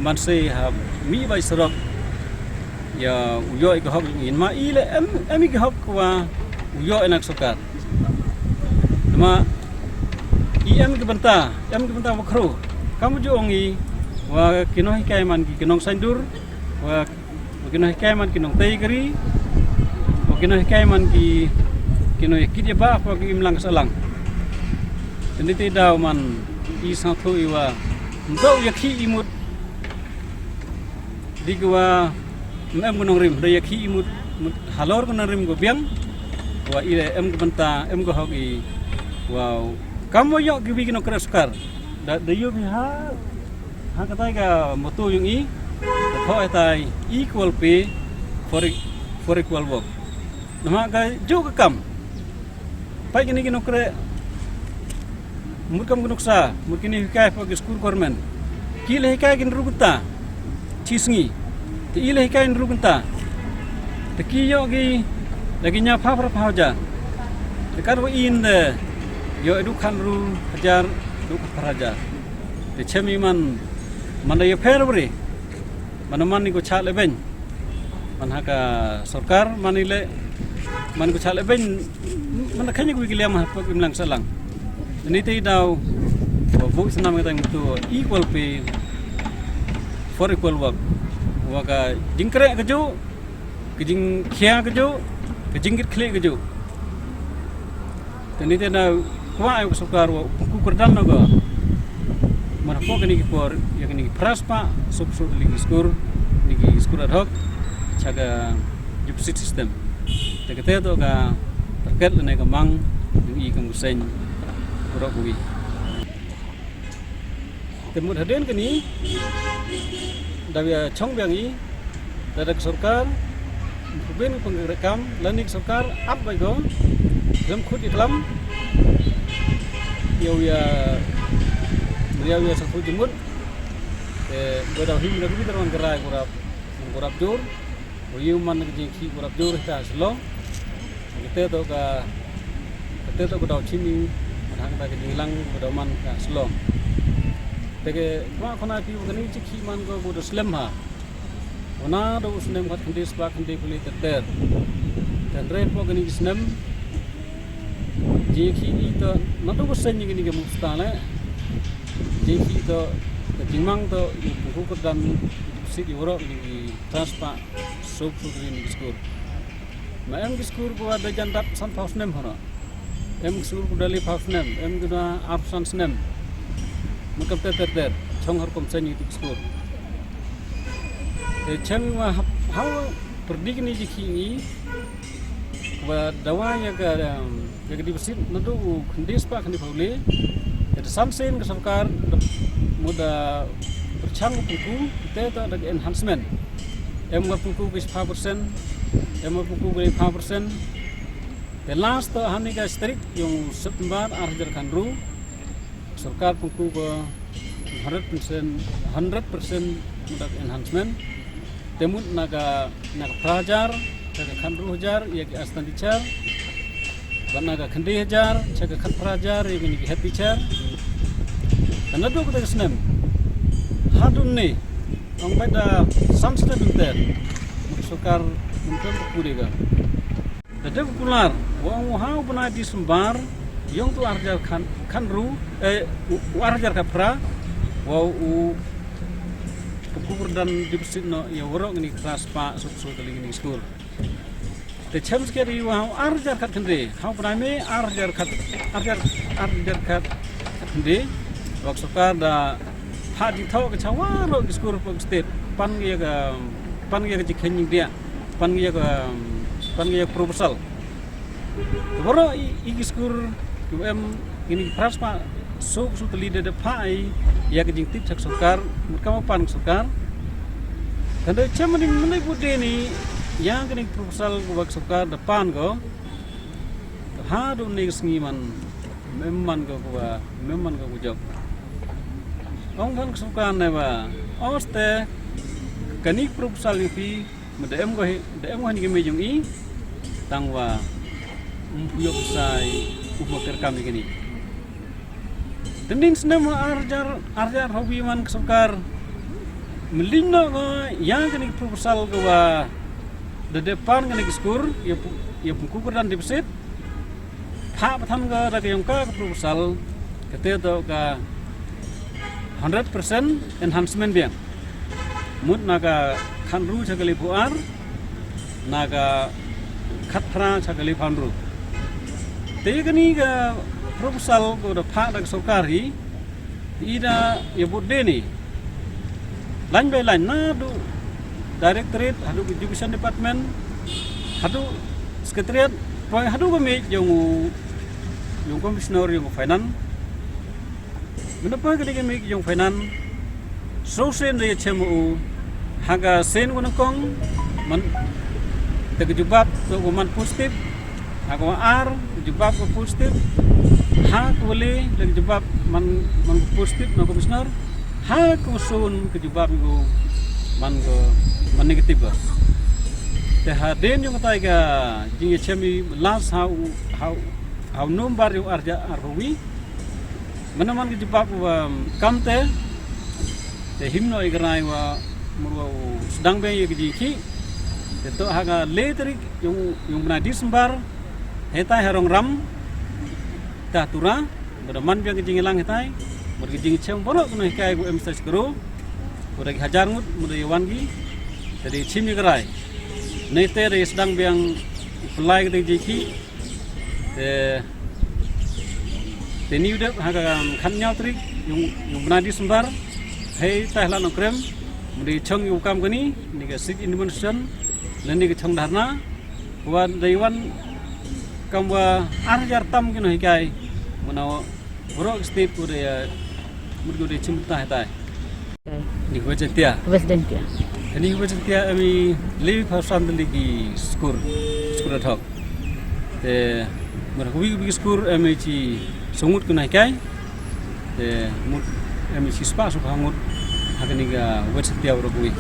man se ha mi bai serok ya uyo ke hok in ma ile em ke hok wa uyo enak sokar ma em ke benta makro kamu jo ongi wa kino hikai man ki kinong sandur wa kino hikai man kinong teigeri wa kino hikai man ki kino kidya ba apa ki imlang salang jadi tidak man isang tu iwa untuk yakhi imut digwa em gunong rim da yakhi imut halor gunong rim go biang wa ile em go benta em go hoki wow kamu yok gibi kino kereskar da yu bi ha katai ga motu yung i da thoi tai equal pay for equal work nama ga jo ka kam pai kini kino kre murkam gunuksa murkini hikai pa school government kile hikai kin rugunta chisngi te ile hikai kin rugunta te kiyo gi lagi nya pa ja te karwa in de yo edu kan ru hajar du paraja te chemi man ya Februari man ni go chale ben man haka sarkar manile man go chale ben man khanya go giliam ha pa imlang salang ini tidak bu senam kita itu equal pay for equal work waka jingkre keju kejing kia keju kejingkit klik keju ini tidak kuat yang sukar buku kerdan naga mana pok ini kipor yang ini praspa sub lagi skur ad hoc caga jupsit system tegete itu ka terkait dengan kemang ini kemusen kurang bui. Temut haden kini dari chong biangi dari sarkar ben penggerakam lanik sarkar up bago dalam khut iklam ya satu jemut berau him lagi terang gerai kurap jor man kejengki kurap jor ta selo kita to ka dau chini hang ta ke hilang pedoman ka slom tege kwa khona pi gani chikhi man go bodo slem ha ona do usnem khat khindi spa khindi puli ter dan ren po gani snem jikhi to natu ko sen gani ke mustale jikhi to jingmang to ku ko dan sit yoro ni transpa sub sudrin skur ma em skur ko ada jandap san pausnem hono em sur kudali phafnem em guna absence nem makam ter chong har kom sen youtube score chang ma how perdigni jikhi ni wa dawanya ga di besit nadu khandis pa khandi phule et samsen ke sarkar muda perchang puku te ta ada enhancement em ga puku bis 5% em ga puku bis 5%. The last hani ka strik yung September arjar kanru sarkar pungku ko 100% mudak enhancement temut naga prajar naga kanru hajar ya ki astan teacher naga khandi hajar chaga khat prajar ya ni head teacher tanado ko ta snem hadun ni ang pada samsna binter sarkar mungkin purega ada popular wong hau pernah disembar yang tu arjar kanru arjar kapra wow pukur dan dipesit no ya worok ni kelas pak susu kali ini school the chams kari wau arjar kat kende hau pernah me arjar kat kende wak sukar da hadi thau ke chawa ro school pok state pan ge ke jikhening dia pan ge proposal boro igi skur em ini praspa sub teli de pai ya ke jing tip sarkar mukam pan sarkar dan chamani menai bude ni yang kini proposal buat sarkar depan go ha do ni sngiman memman go bujok ong kan sarkar ne ba oste kani proposal ni mede em go ni me jung i tangwa umpuyok sai umakir kami gini tending snem arjar hobi man kesukar melino yang kini proposal gua de depan kini skur ya pungkukur dan deposit hak patam ga raga yang ka proposal kete to ka 100% enhancement biang mut naga khanru chakali puar naga khatra chakali phanru te kini ga proposal ko da pha da sarkari ida ya budde ni line by line na du directorate hadu education department hadu secretariat poi hadu kami yung commissioner yung finance menapa kami yung finance so sen de chemu haga sen ko kong man tegujubab to man positif haga ar jubab ko positif ha ko le jubab man positif no commissioner ha ko sun kejubab ko man negatif ba te ha den yung tay ga jinge chemi last how number yung arja arwi manaman kejubab kamte te himno igrai wa murwa sedang be ye ki to haga letrik yung na Desember hetai harong ram ta tura beraman biang jinge lang hetai bergijing cem bolok kuno kai bu emstas guru udah hajar mut muda yawangi dari cim gerai nete dari sedang biang pelai ke jiki te ni udah haga khannya trik yung benadi sembar hei tahla no krem muda chong yung kam gani ni ga sik indonesian leni ga chong dharna wan daiwan kam wa arjar tam kuno kai mana borok step udah murgo de chimta hetai ni wajentia ini wajentia ami levi fasan lagi skur thok te mar hubi skur ami chi sungut kunai kai te mut ami chi spa su hangut hakani ga wajentia urugui